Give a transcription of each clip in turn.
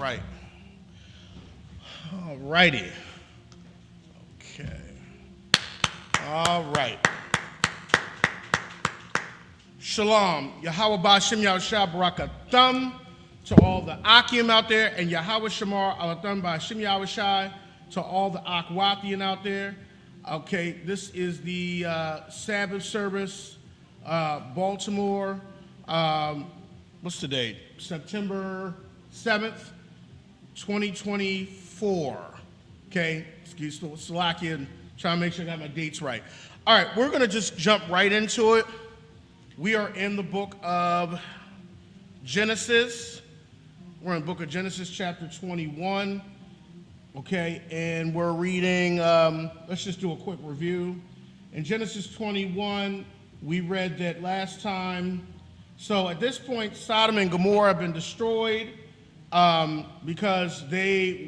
right. All righty. Okay. All right. Shalom. Yahweh Ba'Shem Yahushua Barakatham to all the Akim out there, and Yahweh Shamar Alatham Ba'Shem Yahushua to all the Akwathian out there. Okay, this is the Sabbath Service, Baltimore. What's the date? September 7th, 2024. Okay, excuse me, Slovakia, trying to make sure I got my dates right. All right, we're going to just jump right into it. We are in the book of Genesis. We're in the book of Genesis, chapter 21. Okay, and we're reading, let's just do a quick review. In Genesis 21, we read that last time. So at this point, Sodom and Gomorrah have been destroyed because the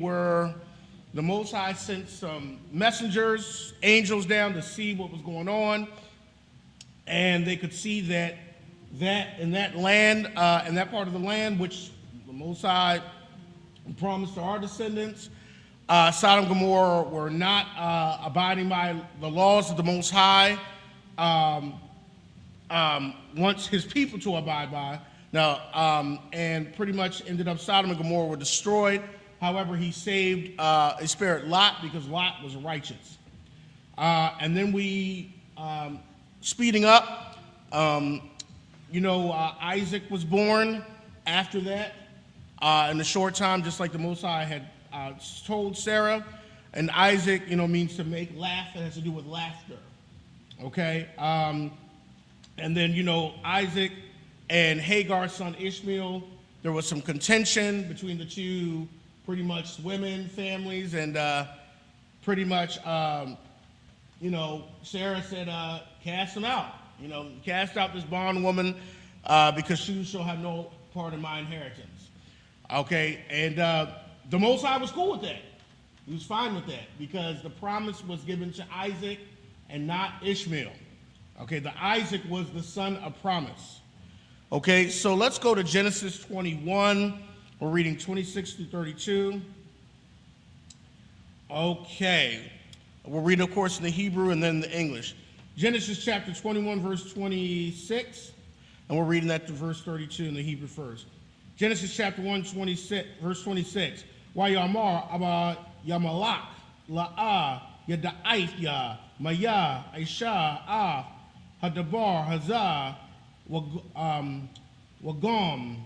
Most High sent some messengers, angels down to see what was going on. And they could see that in that land, in that part of the land, which the Most High promised to our descendants, Sodom and Gomorrah were not abiding by the laws of the Most High. Wants his people to abide by. Now, and pretty much ended up Sodom and Gomorrah were destroyed. However, he saved a spared Lot because Lot was righteous. And then we, speeding up, Isaac was born after that in a short time, just like the Most High had told Sarah. And Isaac, means to make laugh. It has to do with laughter. Okay? And then, Isaac and Hagar's son Ishmael, there was some contention between the two, pretty much women, families, and pretty much, Sarah said, cast him out. Cast out this bondwoman because she shall have no part in my inheritance. Okay, and the Most High was cool with that. He was fine with that because the promise was given to Isaac and not Ishmael. Okay, the Isaac was the son of promise. Okay, so let's go to Genesis 21. We're reading 26 through 32. Okay, we're reading, of course, in the Hebrew and then the English. Genesis chapter 21, verse 26, and we're reading that to verse 32 in the Hebrew first. Genesis chapter 1, 26, verse 26. Wayamar aba yamalak la'a yada'ith ya maya aisha af hadabar hazah wagam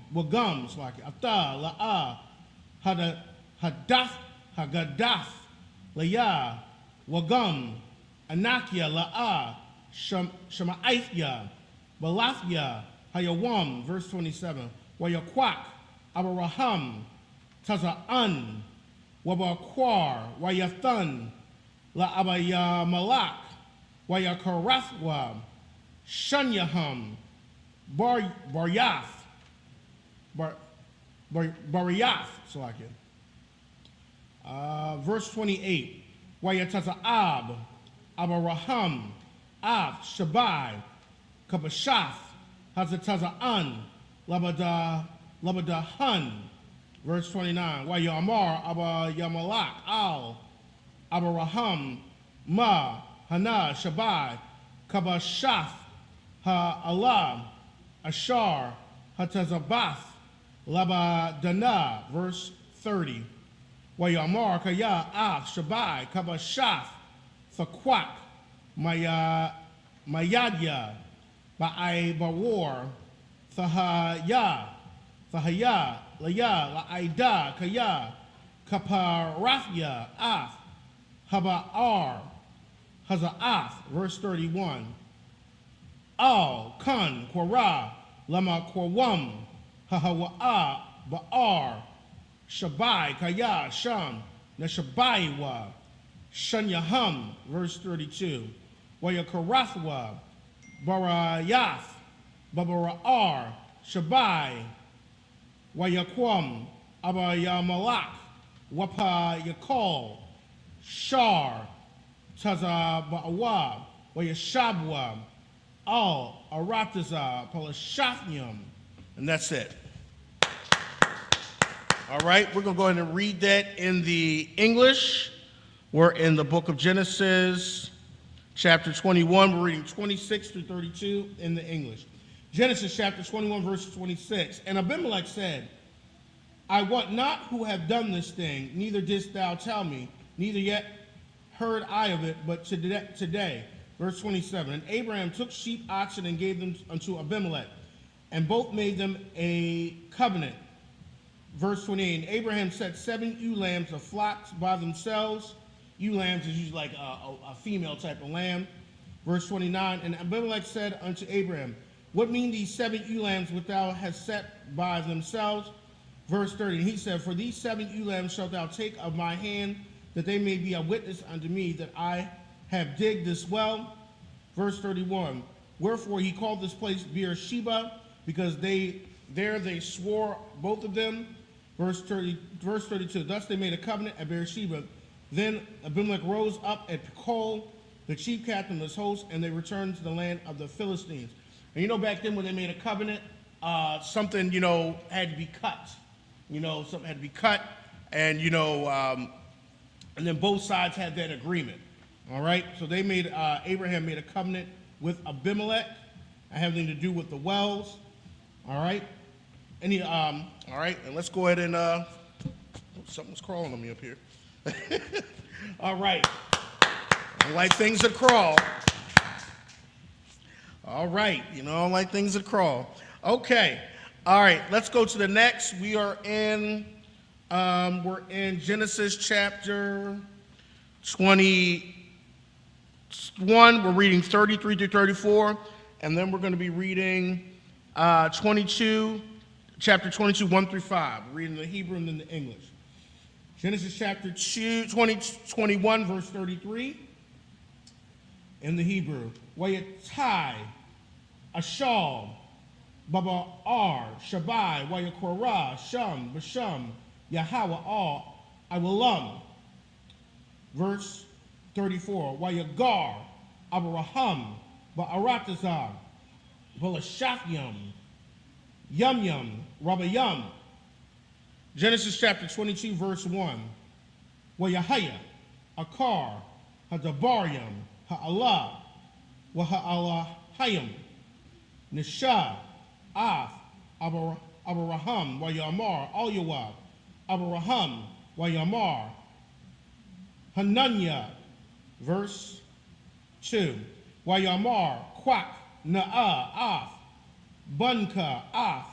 like ata la'a hagadath laya wagam anakya la'a shama'ithya balathya hayawam. Verse 27. Wayakwak abaraham taza'an wabakwar wayathan la'abaya malak wayakarathwa shanyaham baryath so like it. Verse 28. Wayataza'ab abaraham av shabai kabashath hazataza'an labadahan. Verse 29. Wayamar aba yamalak al abaraham ma hana shabai kabashath ha-alam ashar hatazabath labadana. Verse 30. Wayamar kaya af shabai kabashath thakwak mayadya ba'ai bawar thahaya laya la'aida kaya kaparathya af haba'ar haza'ath. Verse 31. Al kan kwara lama kwawam hahawa'a ba'ar shabai kaya sham nashabaiwa shanyaham. Verse 32. Wayakarathwa barayath babara'ar shabai wayakwam abayamalak wapa yakol shar tazaba'wa wayashabwa al arataza palashathyam. And that's it. All right, we're going to go ahead and read that in the English. We're in the book of Genesis, chapter 21. We're reading 26 through 32 in the English. Genesis chapter 21, verse 26. And Abimelech said, I wot not who have done this thing, neither didst thou tell me, neither yet heard I of it, but today. Verse 27. And Abraham took sheep, oxen, and gave them unto Abimelech, and both made them a covenant. Verse 28. And Abraham set 7 ewe lambs of flocks by themselves. Ewe lambs is usually like a female type of lamb. Verse 29. And Abimelech said unto Abraham, what mean these 7 ewe lambs which thou hast set by themselves? Verse 30, and he said, for these 7 ewe lambs shalt thou take of my hand, that they may be a witness unto me that I have digged this well. Verse 31, wherefore he called this place Beersheba, because they swore both of them. Verse 32, thus they made a covenant at Beersheba. Then Abimelech rose up at Pekol, the chief captain of his host, and they returned to the land of the Philistines. And back then when they made a covenant, something, had to be cut. Something had to be cut, and, and then both sides had that agreement. All right? So they Abraham made a covenant with Abimelech, having to do with the wells. All right? All right, and let's go ahead and, something's crawling on me up here. All right. I don't like things that crawl. All right, I don't like things that crawl. Okay, all right, let's go to the next. We're in Genesis chapter 21. We're reading 33 through 34, and then we're going to be reading chapter 22, 1 through 5. We're reading the Hebrew and then the English. Genesis chapter 21, verse 33. In the Hebrew, Wayatai, Ashal, Baba Ar, Shabai, Wayakorah, Shum, Bashum, Yahweh Al, Iwalam. Verse 34, Wayagar, Abraham, Ba'aratazar, Balashafyam, Yum, Rabayam. Genesis chapter 22, verse 1, Wayahaya, Akar, Hadabaryam, Ha'Allah, Waha'Alahayim, Nisha, Af, Abraham, Wayamar, Al-Yawab, Abraham, Wayamar, Hananya. Verse 2, Wayamar, Quak, Na'a, Af, Bunka, Af,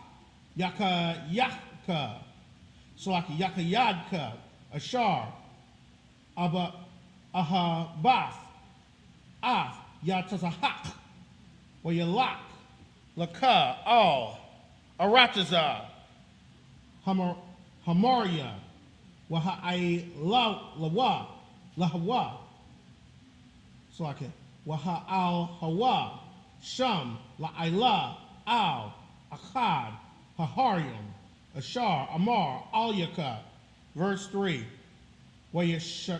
Yaka, Slaki, Yakayadka, Ashar, Abba, Ahabath, Af, Yatazahak, Wayalak, Laka, Al, Aratazah, Hamaria, Waha'ai Lahawa, Slaki, Waha'al Hawa, Sham, La'ila, Al, Achad, Hahariam, Ashar, Amar, Al-Yaka. Verse 3, Wayashkam,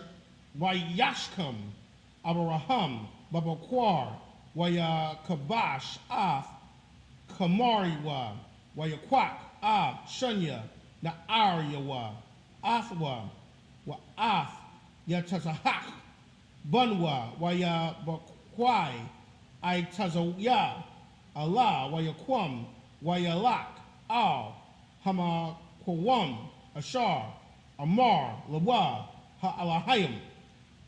Abraham, Babakwar, Wayakabash, Af, Kamariwa, Wayakwak, Af, Shunya, Na'aryawa, Afwa, Wa'af, Yatazahak, Bunwa, Wayabakwai, Aitazaya, Allah, Wayakwam, Wayalak, Al, Hamakwam, Ashar, Amar, Lawa, Ha'alahayim.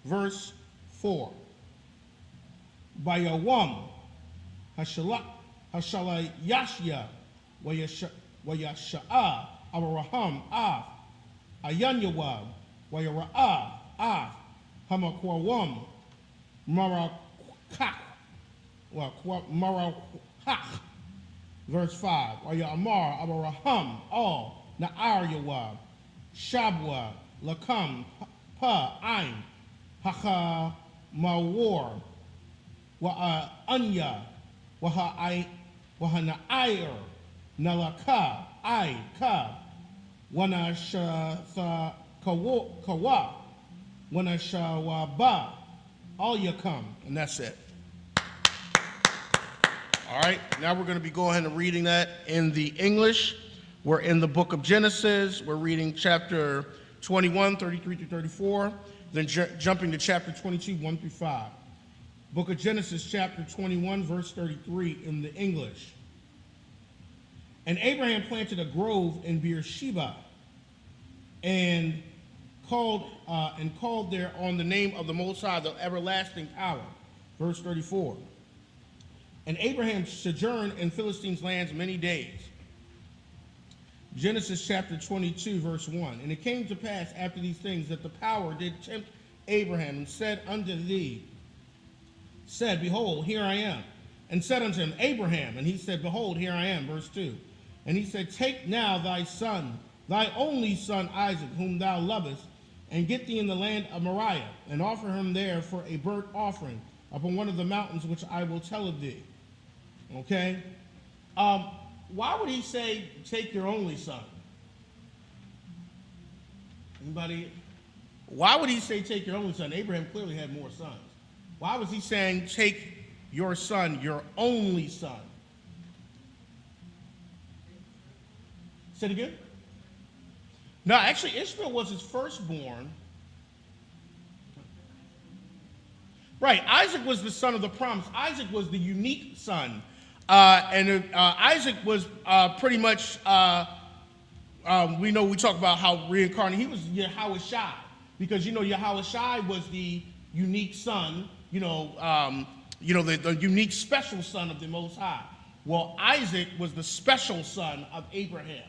Verse 4. Bayawam, Hashalayashya, Wayasha'a, Abraham, Af, Ayanyawab, Wayara'a, Af, Hamakwawam, Marakak, Verse 5. Wayamar, Abraham, Al, Na'aryawab, Shabwa, Lakam, Pa, Ain, Hacha, Mawar, Wa'anya, Wahana'ayr, Nalaka, Ai, Ka, Wanashatha, Kawa, Wanashawaba, all you come. And that's it. All right, now we're going to be going ahead and reading that in the English. We're in the book of Genesis. We're reading chapter 21, 33 through 34, then jumping to chapter 22, 1 through 5. Book of Genesis, chapter 21, verse 33 in the English. And Abraham planted a grove in Beersheba and called there on the name of the Most High, the everlasting power. Verse 34. And Abraham sojourned in Philistines' lands many days. Genesis chapter 22, verse 1. And it came to pass after these things that the power did tempt Abraham and said unto thee, Behold, here I am. And said unto him, Abraham. And he said, Behold, here I am. Verse 2. And he said, Take now thy son, thy only son Isaac, whom thou lovest, and get thee in the land of Moriah, and offer him there for a burnt offering upon one of the mountains which I will tell of thee. Okay? Why would he say, take your only son? Anybody? Why would he say, take your only son? Abraham clearly had more sons. Why was he saying, take your son, your only son? Say it again? No, actually, Ishmael was his firstborn. Right, Isaac was the son of the promise. Isaac was the unique son. Isaac was pretty much, we talk about how reincarnated, he was Yahushai, because, Yahushai was the unique son, the unique special son of the Most High. Well, Isaac was the special son of Abraham,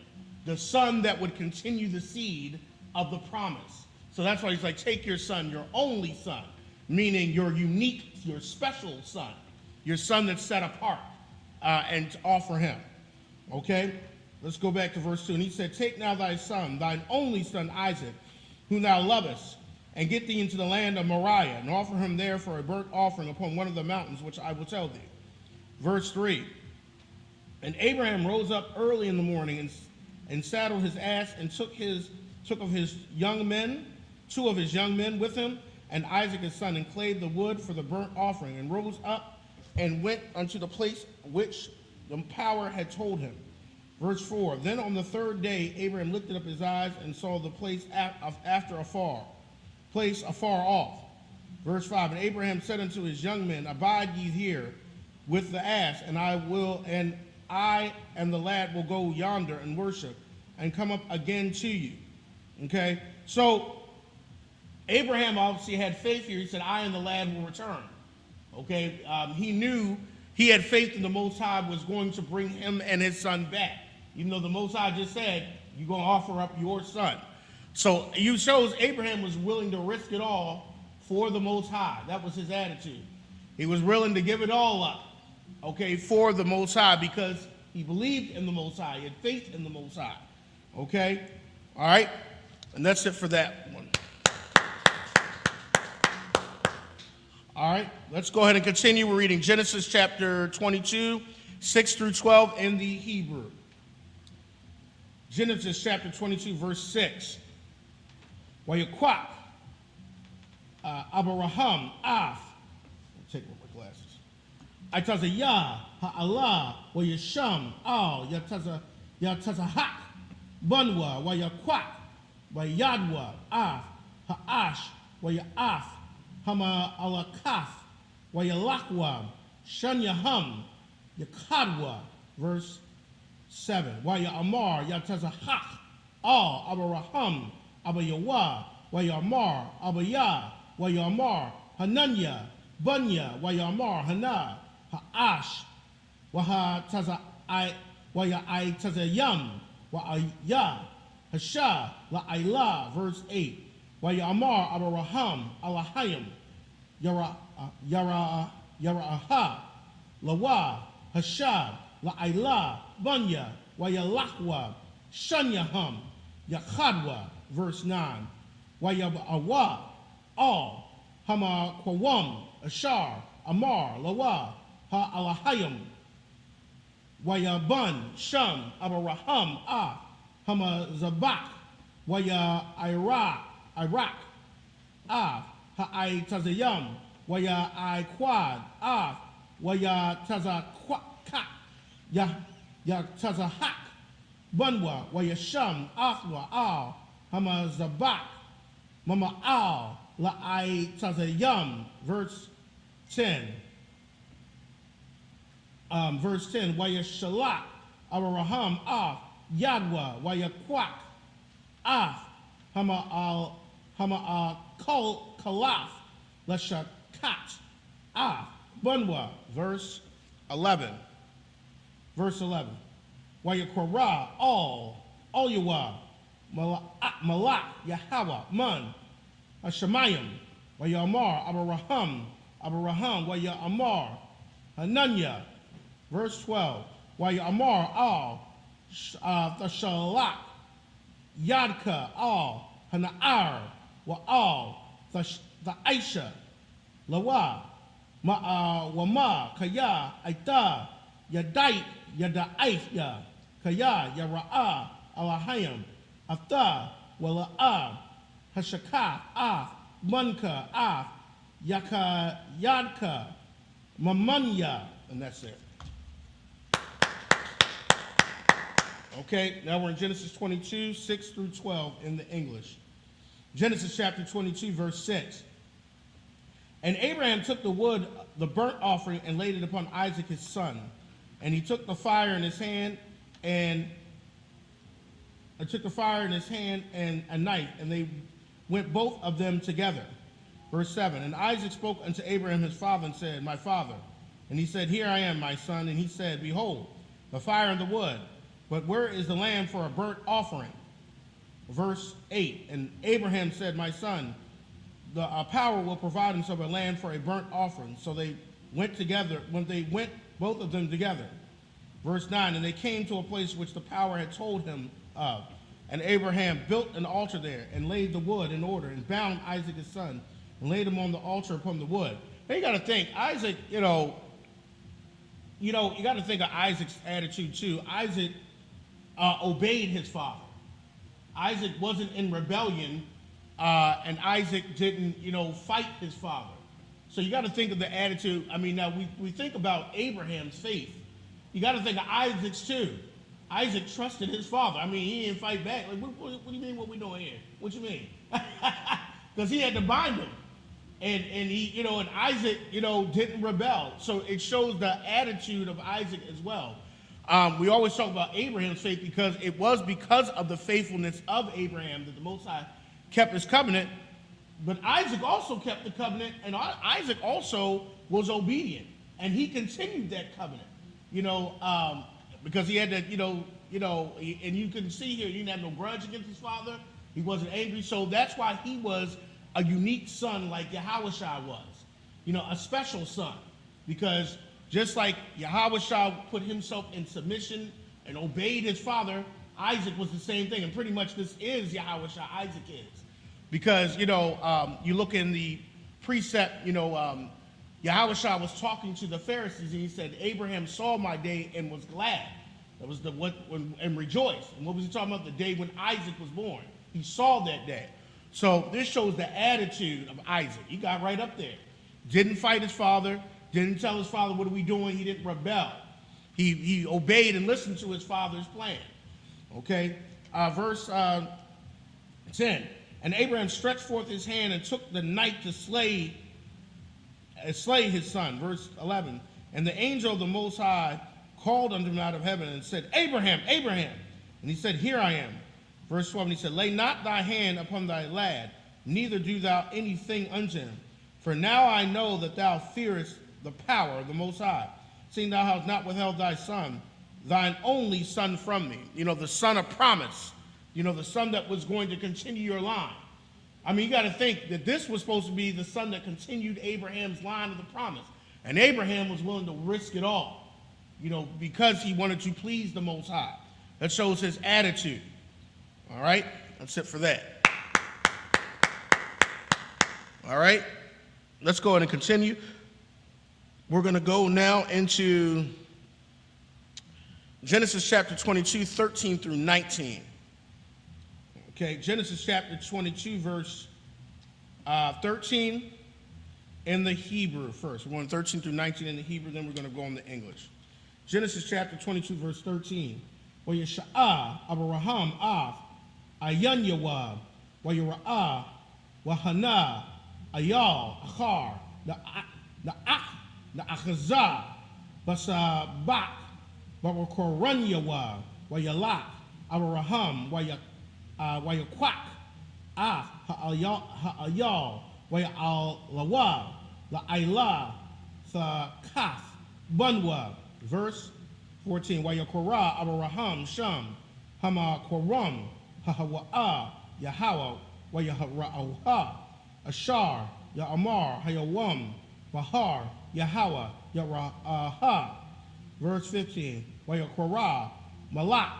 the son that would continue the seed of the promise. So that's why he's like, take your son, your only son, meaning your unique, your special son, your son that's set apart. And to offer him. Okay? Let's go back to verse 2. And he said, Take now thy son, thine only son Isaac, whom thou lovest, and get thee into the land of Moriah, and offer him there for a burnt offering upon one of the mountains which I will tell thee. Verse 3. And Abraham rose up early in the morning and saddled his ass and took of his young men, 2 of his young men with him, and Isaac his son, and clave the wood for the burnt offering, and rose up and went unto the place which the power had told him. Verse 4, Then on the 3rd day Abraham lifted up his eyes and saw the place afar off. Verse 5, And Abraham said unto his young men, Abide ye here with the ass, and I and the lad will go yonder and worship, and come up again to you. Okay? So Abraham obviously had faith here. He said, I and the lad will return. Okay, he knew he had faith in the Most High was going to bring him and his son back. Even though the Most High just said, you're going to offer up your son. So you shows Abraham was willing to risk it all for the Most High. That was his attitude. He was willing to give it all up, okay, for the Most High, because he believed in the Most High. He had faith in the Most High. Okay? All right? And that's it for that one. All right, let's go ahead and continue. We're reading Genesis chapter 22, 6 through 12 in the Hebrew. Genesis chapter 22, verse 6. Wayakwak, Abraham, Af. I'll take off my glasses. Itaza Ya, Ha'Allah, Wayasham, Al, Yatazahak, Bunwa, Wayakwak, Wayadwa, Af, Ha'ash, Wayaf, Hama alakaf, wa yalakwa, shanyaham, yakadwa, verse 7. Wa ya'amar, yatazahak, al, abaraham, abayawa, wa ya'amar, abaya, wa ya'amar, hananya, bunya, wa ya'amar, hana, ha'ash, wa ya'ai tazayam, wa ayah, hasha, la ayla, verse 8. Wa ya'amar abaraham alahayim yara'aha lawa hashab la'ayla bunya wa yalakwa shanyaham yakhadwa, verse 9. Wa ya'awa al hama kwawam ashar amar lawa ha alahayim wa ya'ban sham abaraham hama zabak wa Iraq, ha'ai tazayam, waya I quad, waya tazakwaka, ya tazahak, Bunwa, Wayasham, Athwa, Al, Hama Zabak, Mama Al, La'ai Tazayam, verse 10. Verse 10, Wayashalak, Abraham, Af, Yadwa, Wayakwak, Af, Hama Al Kalaf, Lashakat, Af, Bunwa, verse 11. Verse 11. Wayakora, all Yawa, Malak, Yahweh, Man, Hashemayim, Wayamar, Abraham, Wayamar, Hananya. Verse 12. Wayamar, all, Thashalak, Yadka, all, Hana'ar, Wa'al, Tha'aisha, Lawa, Wama, Kaya, Aita, Yadait, Yada'aifya, Kaya, Yara'a, Alahayim, Afta, Wala'ah, Hashakah, Af, Munka, Af, Yadka, Mamanya, and that's it. Okay, now we're in Genesis 22, 6 through 12 in the English. Genesis chapter 22, verse 6. And Abraham took the wood, the burnt offering, and laid it upon Isaac his son. And he took the fire in his hand and a knife, and they went both of them together. Verse 7. And Isaac spoke unto Abraham his father and said, My father. And he said, Here I am, my son. And he said, Behold, the fire and the wood, but where is the lamb for a burnt offering? Verse 8. And Abraham said, My son, the power will provide himself a lamb for a burnt offering. So they went together, both of them together. Verse 9, and they came to a place which the power had told him of. And Abraham built an altar there and laid the wood in order and bound Isaac his son and laid him on the altar upon the wood. Now you got to think, Isaac, you got to think of Isaac's attitude too. Isaac obeyed his father. Isaac wasn't in rebellion, and Isaac didn't, fight his father. So you got to think of the attitude. I mean, now we think about Abraham's faith. You got to think of Isaac's too. Isaac trusted his father. I mean, he didn't fight back. Like, what do you mean? What we doing here? What you mean? Because he had to bind him, and he, and Isaac, didn't rebel. So it shows the attitude of Isaac as well. We always talk about Abraham's faith because it was because of the faithfulness of Abraham that the Most High kept his covenant. But Isaac also kept the covenant, and Isaac also was obedient, and he continued that covenant. Because he had to, and you can see here, he didn't have no grudge against his father. He wasn't angry. So that's why he was a unique son like Yahushua was, a special son. Because just like Yahushua put himself in submission and obeyed his father, Isaac was the same thing. And pretty much this is Yahushua, Isaac is. Because, you look in the precept, Yahushua was talking to the Pharisees and he said, Abraham saw my day and was glad. That was and rejoiced. And what was he talking about? The day when Isaac was born. He saw that day. So this shows the attitude of Isaac. He got right up there. Didn't fight his father. Didn't tell his father, what are we doing? He didn't rebel. He obeyed and listened to his father's plan. Okay. Verse 10. And Abraham stretched forth his hand and took the knife to slay his son. Verse 11. And the angel of the Most High called unto him out of heaven and said, Abraham, Abraham. And he said, Here I am. Verse 12. And he said, Lay not thy hand upon thy lad, neither do thou anything unto him. For now I know that thou fearest the power of the Most High, seeing thou hast not withheld thy son, thine only son from me. The son of promise. The son that was going to continue your line. I mean, you got to think that this was supposed to be the son that continued Abraham's line of the promise. And Abraham was willing to risk it all, because he wanted to please the Most High. That shows his attitude. All right? That's it for that. All right? Let's go ahead and continue. We're going to go now into Genesis chapter 22, 13 through 19. Okay, Genesis chapter 22, verse 13 in the Hebrew first. We're going 13 through 19 in the Hebrew, then we're going to go in the English. Genesis chapter 22, verse 13. ويشاء أبراهام أيان يواب ويرأى وهنا أيال أخار لأخزا بس باك وكورن يواب ويلاك أبراهام ويقاك هأيال ويعال لواب لأيلا ثكاث bunwab. Verse 14. Wayakora Abraham Sham Hama Koram Hahawa'a Yahawah Wayahara'oha Ashar Ya'amar Hayawam Bahar Yahawah Yara'aha. Verse 15. Wayakora Malak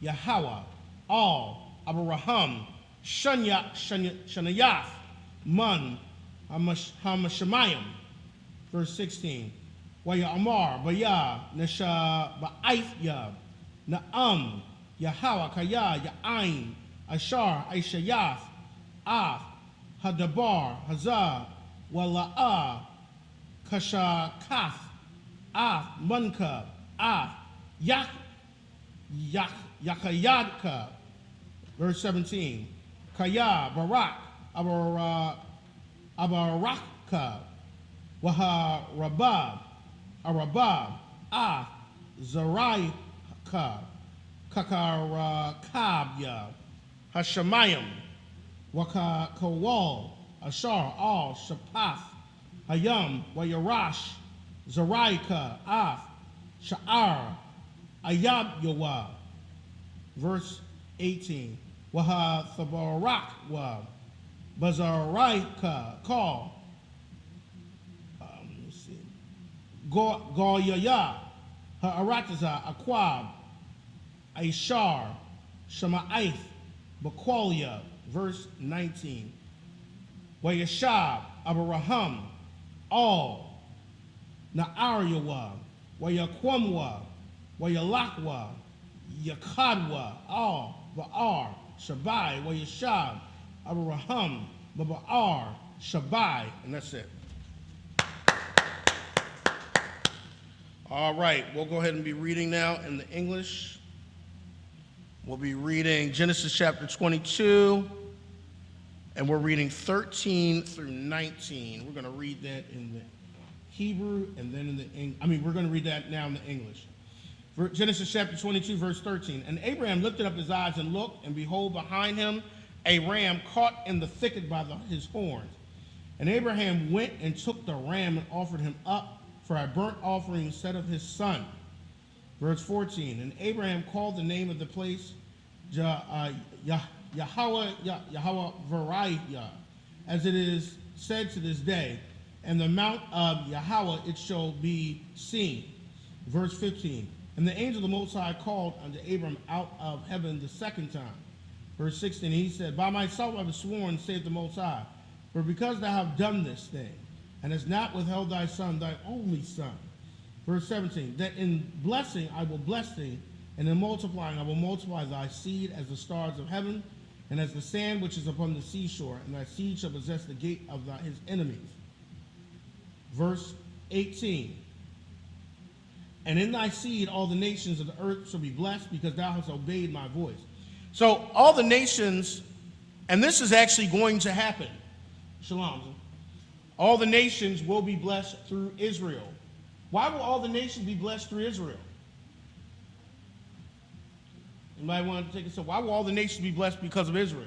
Yahawah Al Abraham Shanayath Man Hamashamayim. Verse 16. Waya Amar, Baya, Nesha, Ba'aithya, Na'am, Yahawa, Kaya, Ya'ain, Ashar, Aishayath, Hadabar, Hazah, Wala'a, Kasha, Kath, Munka, Yakayadka. Verse 17. Kaya, Barak, Abarakka, Waha Rabab, Arabab, Zaraika, Kakarakabya, Hashemayim, Waka Kawal, Ashar, Al, Shapath, Hayam, Wayarash, Zaraika, Sha'ar, Ayab Yowa. Verse 18. Waha Thabarak wa Bazaraika, call. Goyaya, Ha'arataza, Aquab, Aishar, Shema'aith, Baqualia. Verse 19. Wayashab, Abraham, all, Na'aryawa, Wayaquamwa, Wayalakwa, Yakadwa, all, Ba'ar, Shabai, Wayashab, Abraham, Ba'ar, Shabai. And that's it. All right, we'll go ahead and be reading now in the English. We'll be reading Genesis chapter 22, and we're reading 13 through 19. We're going to read that in the Hebrew and then in the English. We're going to read that now in the English. Genesis chapter 22, verse 13. And Abraham lifted up his eyes and looked, and behold, behind him a ram caught in the thicket by his horns. And Abraham went and took the ram and offered him up for a burnt offering instead of his son. Verse 14. And Abraham called the name of the place Yahweh Variah, as it is said to this day, and the mount of Yahweh it shall be seen. Verse 15. And the angel of the Most High called unto Abram out of heaven the second time. Verse 16. He said, By myself I have sworn, saith the Most High, for because thou hast done this thing, and hast not withheld thy son, thy only son. Verse 17, that in blessing I will bless thee, and in multiplying I will multiply thy seed as the stars of heaven, and as the sand which is upon the seashore, and thy seed shall possess the gate of his enemies. Verse 18, and in thy seed all the nations of the earth shall be blessed, because thou hast obeyed my voice. So all the nations, and this is actually going to happen. Shalom. All the nations will be blessed through Israel. Why will all the nations be blessed through Israel? Anybody want to take a step? Why will all the nations be blessed because of Israel?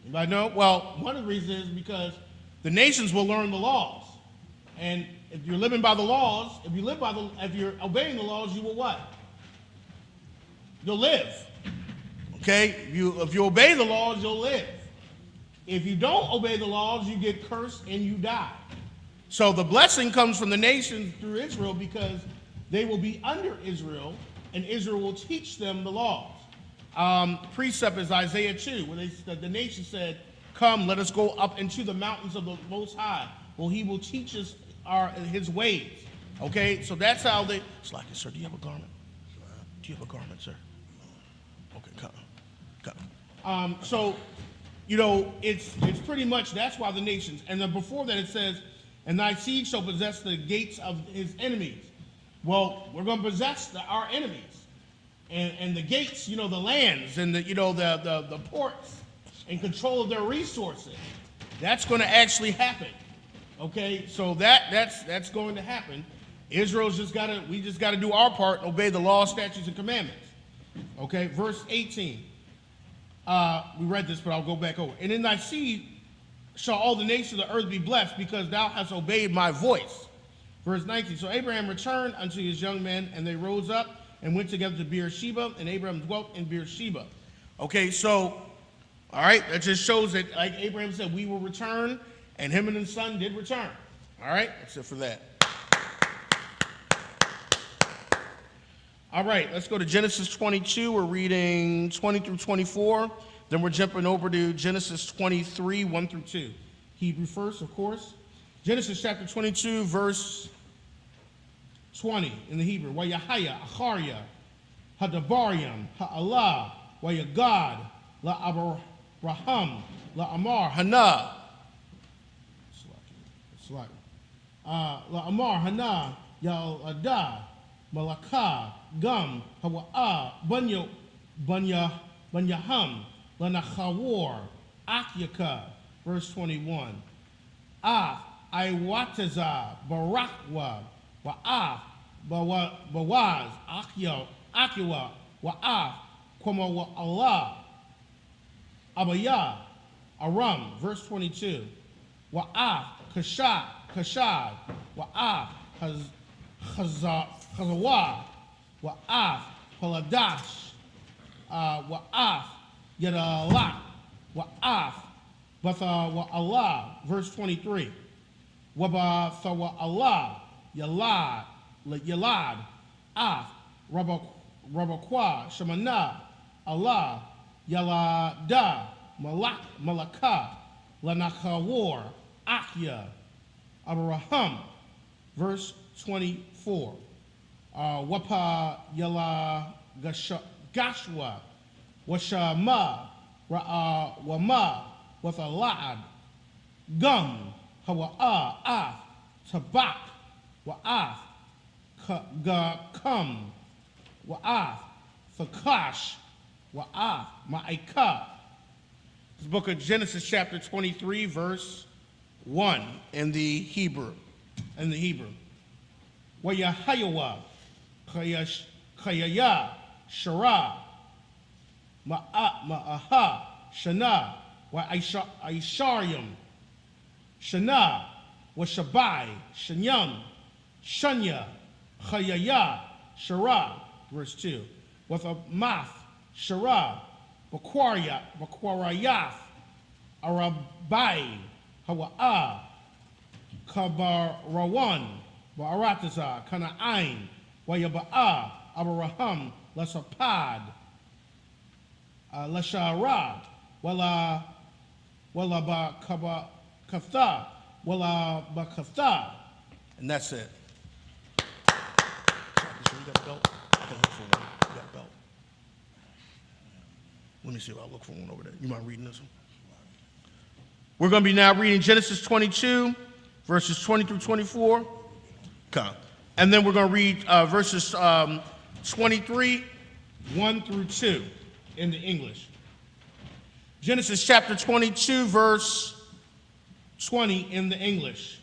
Anybody know? Well, one of the reasons is because the nations will learn the laws. And if you're living by the laws, if you're obeying the laws, you will what? You'll live. Okay? If you obey the laws, you'll live. If you don't obey the laws, you get cursed and you die. So the blessing comes from the nations through Israel because they will be under Israel, and Israel will teach them the laws. Precept is Isaiah 2, where the nation said, Come, let us go up into the mountains of the Most High. Well, he will teach us his ways. Okay, so that's how they... It's like, sir, do you have a garment? Do you have a garment, sir? Okay, come. So... it's pretty much, that's why the nations. And then before that it says, and thy seed shall possess the gates of his enemies. Well, we're going to possess our enemies and the gates, the lands and the ports and control of their resources. That's going to actually happen. Okay, so that's going to happen. Israel's we just got to do our part and obey the law, statutes, and commandments. Okay, verse 18. We read this, but I'll go back over. And in thy seed shall all the nations of the earth be blessed, because thou hast obeyed my voice. Verse 19. So Abraham returned unto his young men, and they rose up and went together to Beersheba, and Abraham dwelt in Beersheba. Okay, so, all right, that just shows that, like Abraham said, we will return, and him and his son did return. All right, that's it for that. All right, let's go to Genesis 22. We're reading 20 through 24. Then we're jumping over to Genesis 23, 1 through 2. Hebrew first, of course. Genesis chapter 22, verse 20 in the Hebrew. Wayahaya, Acharya, Hadabaryam, Ha'Allah, Wayagad, La-Abraham, La-Amar, Hana. La-Amar, Hana, Ya'al-Adah, Malakah, Gum, Hawa'ah, Banyaham, Lanachawar, Akyaka, verse 21. Iwataza, Barakwa, Wa'af, Bawaz, Akyawa, Wa'af, Kwama Wa'allah, Abaya, Aram, verse 22. Wa'af, Kashad, Wa'af, Chazawa, Wa'af, Paladash, Wa'af, Yadalak, Wa'af, Batha Wa'allah, verse 23. Wabatha Wa'allah, Yalad, Af, Rabakwa, Shemana, Allah, Yalada, Malakah, Lanachawar, Akya, Abraham, verse 24. Wapa Yala Gashwa, Washama, Wama, Wathalad, Gum, Hawa'ah, Af, Tabak, Wa'af, Kam, Wa'af, Thakash, Wa'af, Ma'ikah. This book of Genesis chapter 23, verse 1 in the Hebrew. Wayahayawa, Chayaya, Shara, Ma'aha, Shana, Wa'isharyam, Shana, Washabai, Shanyam, Shanya, Chayaya, Shara, verse 2. With a math, Shara, Bakwarayaf, Arabai, Hawa'ah, Kabarawan, Ba'arataza, Kana'ain, Wayaba'ah, Abraham, Lasapad, Lashara, Wala Bakatha, Wala Bakatha. And that's it. You got a belt? I can look for one. You got a belt? Let me see if I'll look for one over there. You mind reading this one? We're going to be now reading Genesis 22, verses 20 through 24. Okay. And then we're going to read verses 23, 1 through 2 in the English. Genesis chapter 22, verse 20 in the English.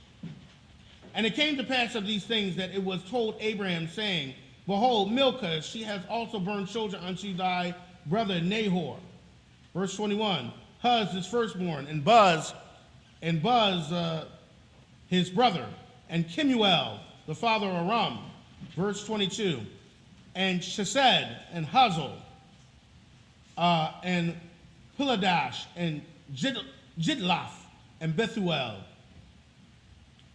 And it came to pass of these things that it was told Abraham, saying, Behold, Milcah, she has also borne children unto thy brother Nahor. Verse 21, Huz his firstborn, and Buz his brother, and Kemuel, the father of Aram. Verse 22, and Chesed, and Hazel, and Piladash, and Jidlaph, and Bethuel.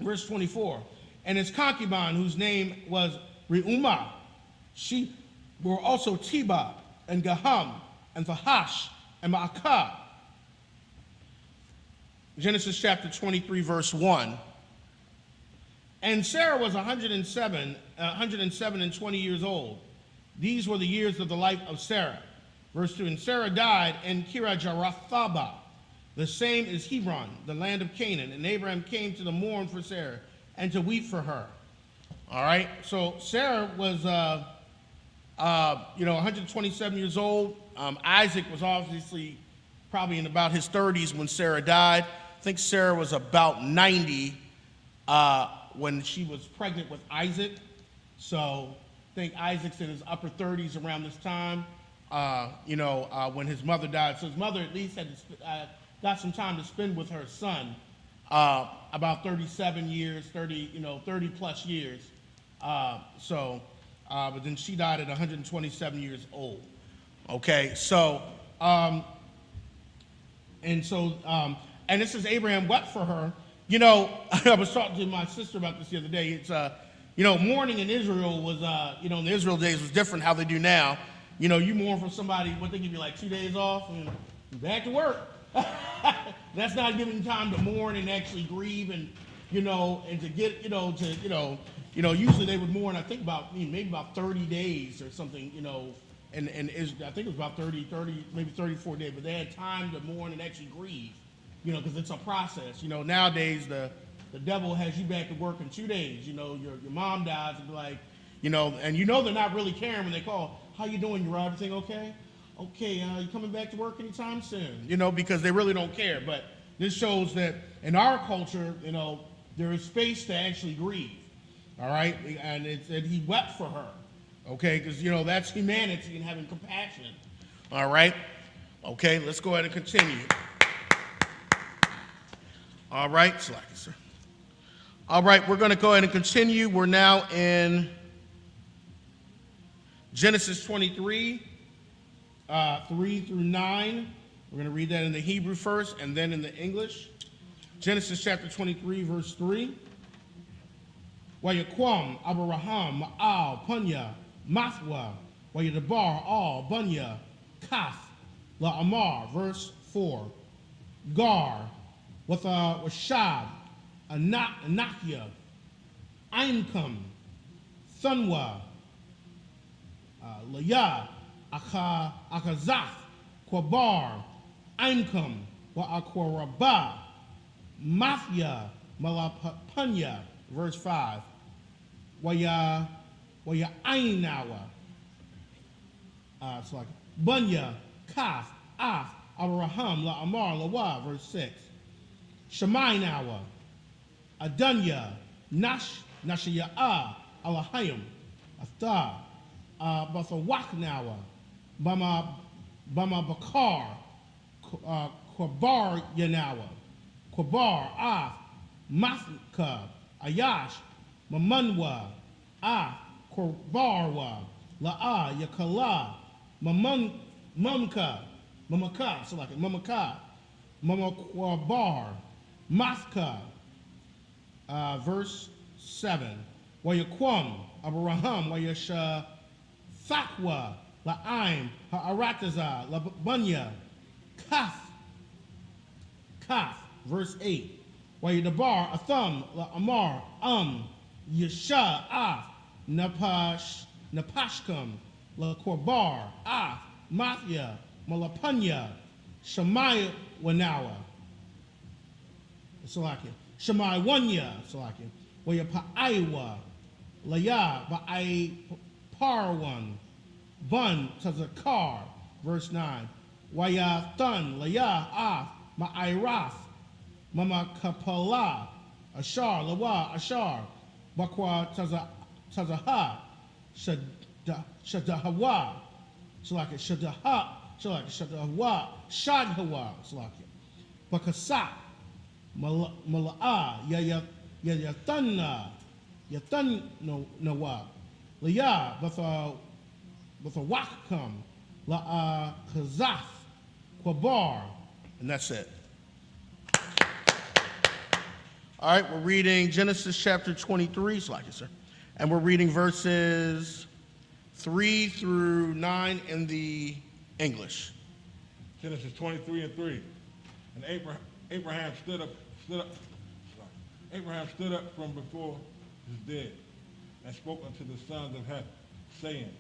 Verse 24, and his concubine, whose name was Reumah. She were also Teba, and Gaham, and Thahash, and Ma'akah. Genesis chapter 23, verse 1. And Sarah was 107 and 20 years old. These were the years of the life of Sarah. Verse 2, and Sarah died in Kirjarathaba. The same is Hebron, the land of Canaan. And Abraham came to the mourn for Sarah and to weep for her. All right. So Sarah was, 127 years old. Isaac was obviously probably in about his 30s when Sarah died. I think Sarah was about 90 when she was pregnant with Isaac. So I think Isaac's in his upper 30s around this time, when his mother died. So his mother at least had got some time to spend with her son, about 37 years, 30 plus years. But then she died at 127 years old. Okay, so, and this is Abraham wept for her. I was talking to my sister about this the other day. It's, mourning in Israel was, in the Israel days was different how they do now. You mourn for somebody, what they give you, like 2 days off, and you're back to work. That's not giving time to mourn and actually grieve and to get, usually they would mourn, I think maybe about 30 days or something, and I think it was about 30, maybe 34 days, but they had time to mourn and actually grieve, because it's a process. Nowadays the devil has you back to work in 2 days. Your mom dies and be like, and they're not really caring when they call, how you doing, Uriah, everything okay? Okay, you coming back to work anytime soon? Because they really don't care. But this shows that in our culture, there is space to actually grieve. All right, and he wept for her, okay, because that's humanity and having compassion. All right, okay, let's go ahead and continue. All right, slack it, sir. All right, we're going to go ahead and continue. We're now in Genesis 23, 3 through 9. We're going to read that in the Hebrew first and then in the English. Genesis chapter 23, verse 3. Wayaquam, Abraham, Ma'al, Punya, Mathwa, Wayadabar, Al, Bunya, Kath, La'amar, verse 4. Gar, with Rashad, Anakia, Ainkum, Thunwa, Laya, Akazath, Kwabar, Ainkum, Wa'akwarabah, Mathia, Malapunya, verse 5. Waya Ainawa. It's like Bunya, Kaf, Af, Abraham, La Amar, Lawa, verse 6. Shemainawa, Adunya, Nashiyah, Alahayim, Atha, Bathawaknawa, Bama Bakar, Kwabar Yanawa, Kwabar, Af, Mathka, Ayash, Mamunwa, Korbarwa, La'a, Yakala, Mamka, so like it, Mamaka, Mamakwabar, Mathka, verse 7. Wayaquam, Abraham, Wayasha, Thakwa, La'aim, Ha'arataza, Labunya, Kaf, verse 8. Wayadabar, Atham, La'amar, Yesha, Af, Napashkam, Lakorbar, Af, Mathia, Malapunya, Shemai Wanawa, Salakia, Shemai Wanya, Salakia, Wayapaiwa, Laya, Ba'ai Parwan, Bun, Tazakar, verse 9. Wayathan, Laya, Af, Ma'airath, Mama Kapala, Ashar, Lawa, Ashar, Bakwa Tazaha, Shadahawa, Salaki, Shadaha, Shadahawa, Shadhawa, Salaki, Bakasa, Mala'a, Yayathana, Yathan Nawa, Laya, Bathawakam, La'a Kazaf, Kwabar, and that's it. All right, we're reading Genesis chapter 23, Slacky, sir. And we're reading verses 3 through 9 in the English. Genesis 23 and 3. And Abraham stood up from before his dead and spoke unto the sons of Heth, saying,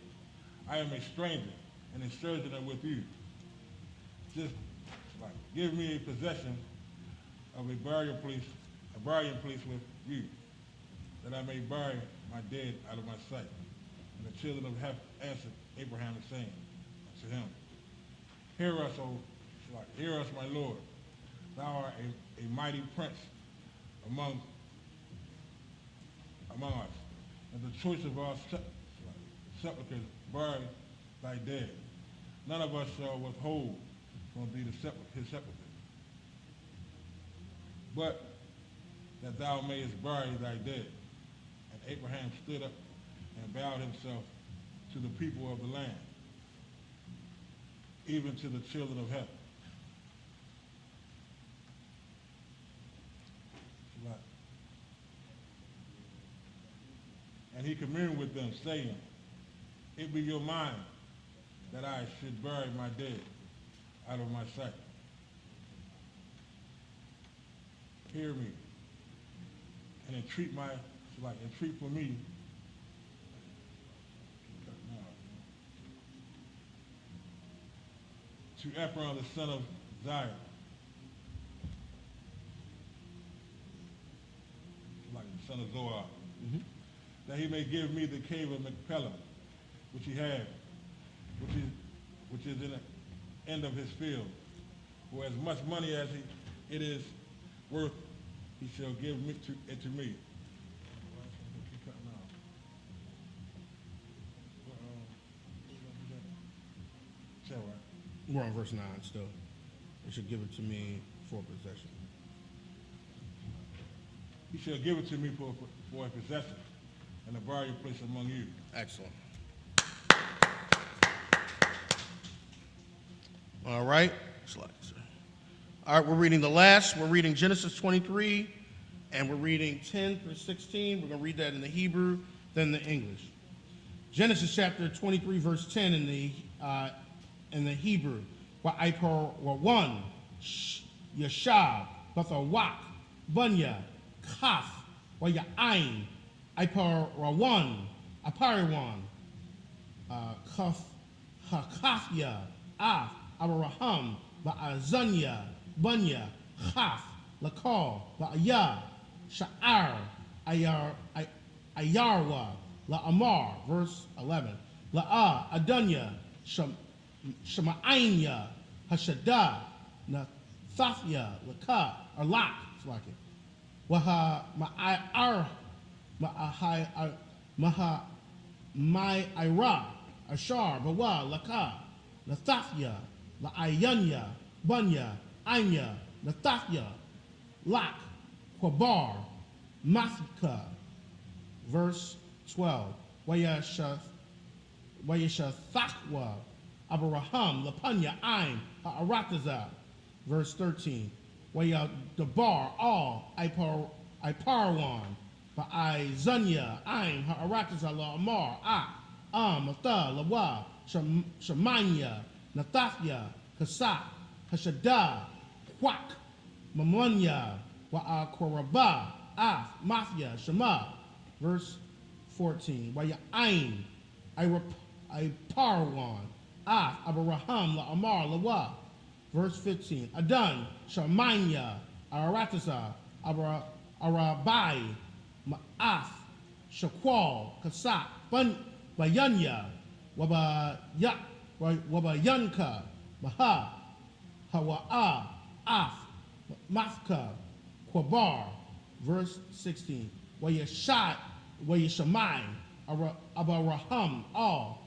I am a stranger and a sojourner with you. Just give me a possession of a burying place with you, that I may bury my dead out of my sight. And the children of Heth answered Abraham, saying to him, Hear us, hear us, my Lord. Thou art a mighty prince among us, and the choice of our sepulchres bury thy dead. None of us shall withhold from thee his sepulchre, but that thou mayest bury thy dead. And Abraham stood up and bowed himself to the people of the land, even to the children of Heth. And he communed with them, saying, It be your mind that I should bury my dead out of my sight. Hear me, and entreat for me. To Ephron the son of Zion, like the son of Zoar, that he may give me the cave of Machpelah, which he had, which is in the end of his field. For as much money as it is worth, he shall give it to me. We're on verse 9 still. They should give it to me for possession. He shall give it to me for a possession, and a burial place among you. Excellent. All right. All right, we're reading the last. We're reading Genesis 23, and we're reading 10 through 16. We're going to read that in the Hebrew, then the English. Genesis chapter 23, verse 10 in the Hebrew. Wa'ipor one, Yashab, Bathawak, Bunya, Kaf, Wa'ya'ain, Ipor one, Apariwan, Kaf, Hakafya, Af, Abraham, Ba'azunya, Bunya, Kaf, Lakal, Ba'aya, Sha'ar, Ayarwa, La'amar, verse 11, La'a, Adunya, Shemainya, Hashada, Nathafya, Laka, or Lak, it's like it. Waha Ma'ira, Ashar, Bawa, Laka, Nathafya, La'ayanya, Bunya, Anya, Nathafya, Lak, Kwabar, Mathka, verse 12. Wayashathakwa, Abraham, Lapanya, Ain, Ha'arataza, verse 13. Wayadabar, all, Iparwan, Ba'aizunya, Ain, Ha'arataza, La'amar, Matha, Lawa, Shemainya, Nathafya, Kasak, Hashada, Kwak, Mamunya, Wa'akoraba, Af, Mafia, Shema, verse 14. Waya'ain, Iparwan, Af, Abraham, La'amar, Lawa, verse 15. Adan, Shamanya, Aratasa, Arabai, Ma'af, Shakwal, Kasak, Bayanya, Wabayanka, Maha, Hawa'a, Af, Mafka, Kwabar, verse 16. Wayashamai, Abraham, all,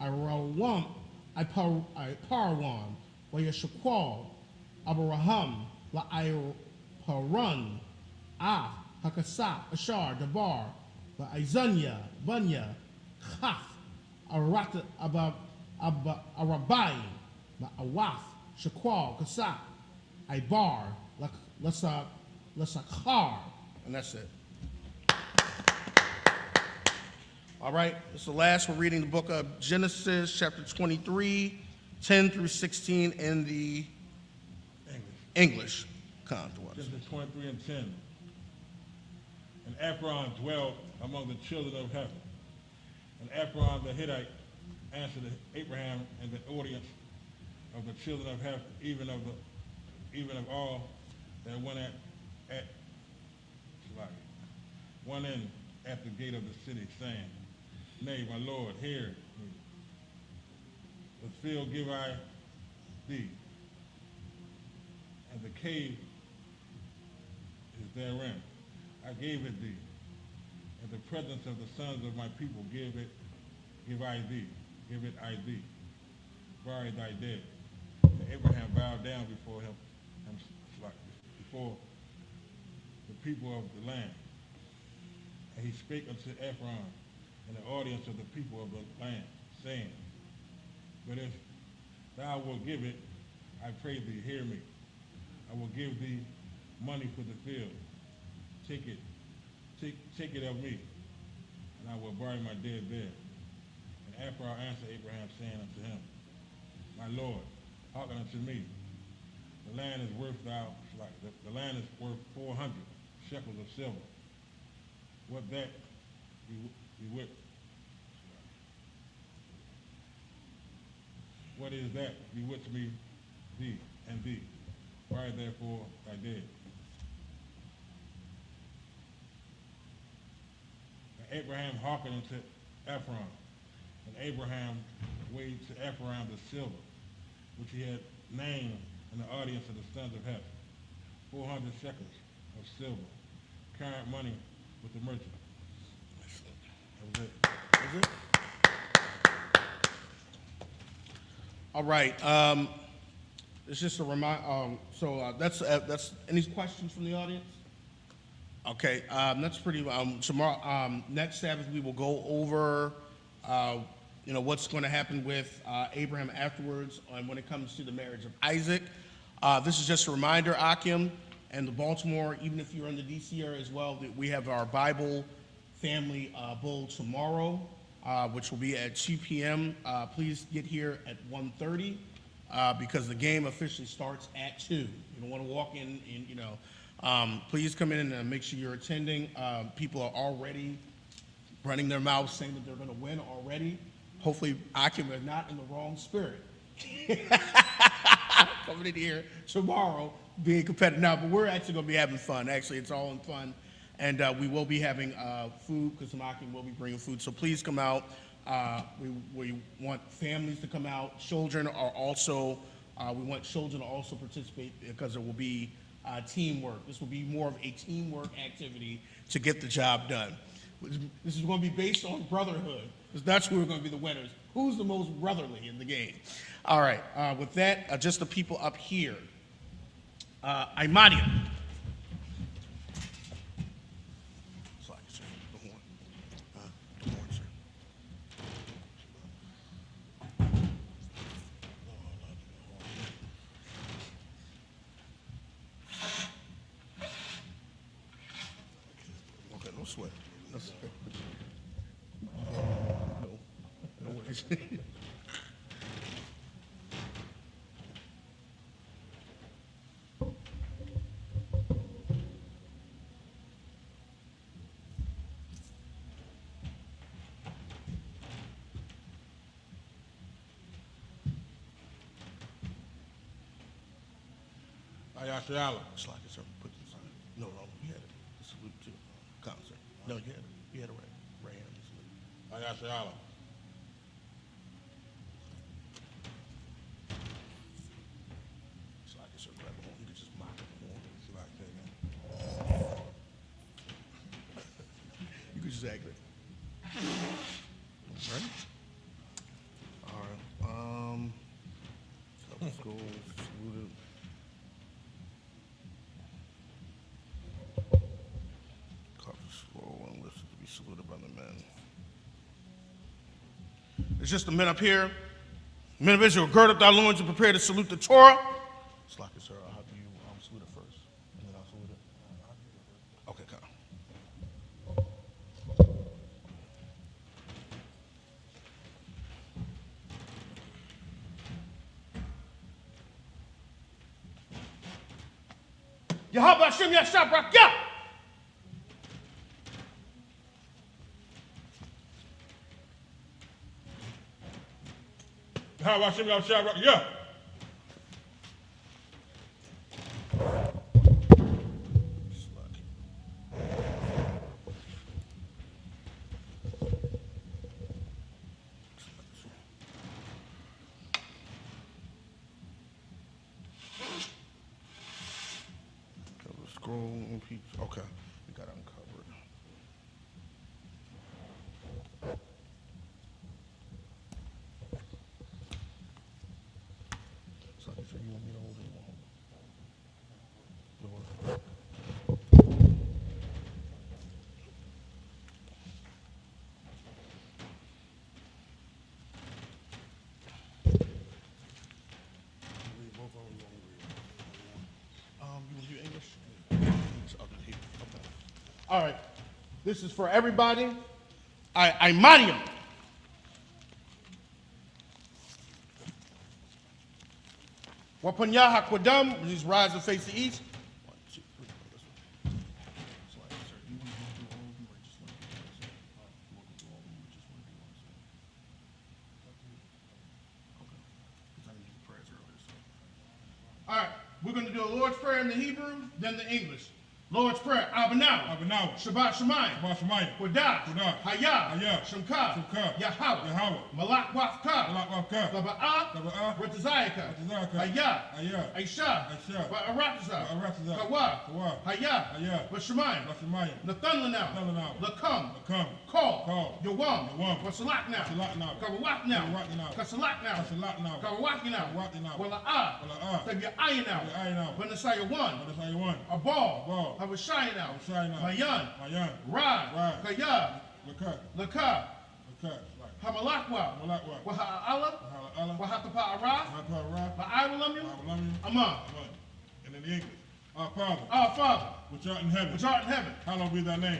Arawam, Iparwan, Wayashakwal, Abraham, La'ayparan, Af, Hakasa, Ashar, Dabar, La'aizunya, Bunya, Chaf, Arata, Arabai, La'awaf, Shakwal, Kasak, Ibar, Lasakar, and that's it. All right, it's the last. We're reading the book of Genesis, chapter 23, 10 through 16 in the English. Genesis 23 and 10. And Ephron dwelt among the children of Heth. And Ephron the Hittite answered Abraham in the audience of the children of Heth, even of all that went in at the gate of the city, saying, Nay, my Lord, hear me. The field give I thee, and the cave is therein. I gave it thee. In the presence of the sons of my people give I thee. Give it I thee. Bury thy dead. And Abraham bowed down before him before the people of the land. And he spake unto Ephron and the audience of the people of the land, saying, But if thou wilt give it, I pray thee, hear me. I will give thee money for the field. Take it of me, and I will bury my dead there. And Ephron answered Abraham, saying unto him, My Lord, hearken unto me. The land is worth 400 shekels of silver. What that be with? What is that be with me, thee, and thee? Bury therefore thy dead. And Abraham hearkened unto Ephron, and Abraham weighed to Ephron the silver, which he had named in the audience of the sons of Heth, 400 shekels of silver, current money with the merchant. That was it. Is it? All right. It's just a remind. That's any questions from the audience? Okay. That's pretty. Tomorrow, next Sabbath, we will go over, what's going to happen with Abraham afterwards, and when it comes to the marriage of Isaac. This is just a reminder, Akim, and the Baltimore. Even if you're in the DC area as well, that we have our Bible Family Bowl tomorrow, which will be at 2 p.m. Please get here at 1:30 because the game officially starts at 2. You don't want to walk in and, please come in and make sure you're attending. People are already running their mouths saying that they're going to win already. Hopefully, Akim is not in the wrong spirit. Coming in here tomorrow being competitive. Now, but we're actually going to be having fun. Actually, it's all in fun. And we will be having food because Akim will be bringing food. So please come out. We want families to come out. Children are also, we want children to also participate because there will be teamwork. This will be more of a teamwork activity to get the job done. This is going to be based on brotherhood because that's who are going to be the winners. Who's the most brotherly in the game? All right. With that, just the people up here. Aimadia. No sweat. No sweat. No worries. Ayashala. It's like it's put this on. No, you had it. Salute to concert. No, you had it. You had it right. Right hand. Ayashala. It's like it's a rebel. You could just mock it more. It's like that, man. You could just act it. Right? All right. Couple schools saluted. Saluted by the men. It's just the men up here. Men of Israel, gird up thy loins and prepare to salute the Torah. It's like it, sir. I'll have you salute it first, and then I'll salute it. Okay, come. Yahweh Hashem Yashabrakah. How about Shimmy Shabbat? Yeah. peeps. Okay, we got uncovered. So you want me to hold it? You English? Okay. All right. This is for everybody. I Mariam. Wapanya Hakwadam, these rise and face the east. 1, 2, 3, this one. Slide, sir. You want to do all of them or just want to do one? You want to do all of them or just want to do one? Okay. Because I didn't do prayers earlier. So. All right. We're going to do a Lord's Prayer in the Hebrew, then the English. Lord's Prayer, Abanaw, Shabbat Shemayim, Kodah, Hayah, Shemka, Yahweh, Malak Wafka, Laba'ah, Retazayaka, Hayah, Aisha, Ba'arataza, Kawa, Hayah, Bashemayim, Nathan Lanau, Lakam, Call, Yawam, Wasalak now, Kawak now, Kasalak now, Kawaki now, Wala'ah, Tabi'ayin now, Vanasaya 1, Abal, Havashai now, Mayan, Ra, Kaya, Laka, Hamalakwa, Waha'ala, Wahatapa'ara, Ba'awalamyu, Amam. And in the English, our Father, which art in heaven, hallowed be thy name.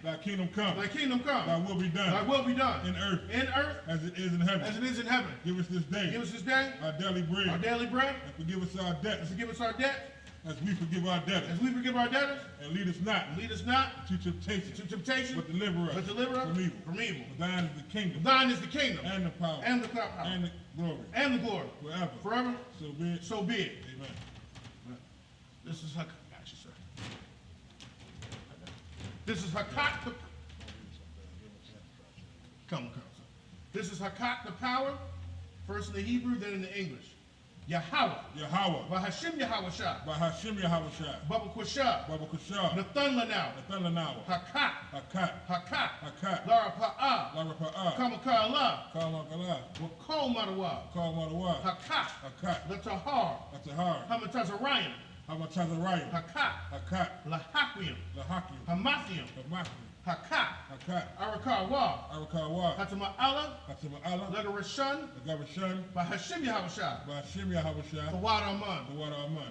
Thy kingdom come. Thy will be done. In earth, as it is in heaven. Give us this day. Our daily bread. And forgive us our debts. As we forgive our debtors. And lead us not to temptation. But deliver us from evil. For thine is the kingdom. And the power. And the glory. Forever. So be it. Amen. This is Hakat. Actually, sir. This is Hakat. Come, sir. This is Hakat, the power. First in the Hebrew, then in the English. Yahweh. Bahashim Yahawashah. Baba Kusha. Nathan Lanau. Hakat. Lara Pa'ah. Kamakar Allah. Wakol Madawa. Hakat. Latahar. Hamatazarian. Hakat. Lahakium. Hamathium. Hakat. Arakawa. Hatama Allah. Lagarashan. Bahashim Yahawashah. The water Aman.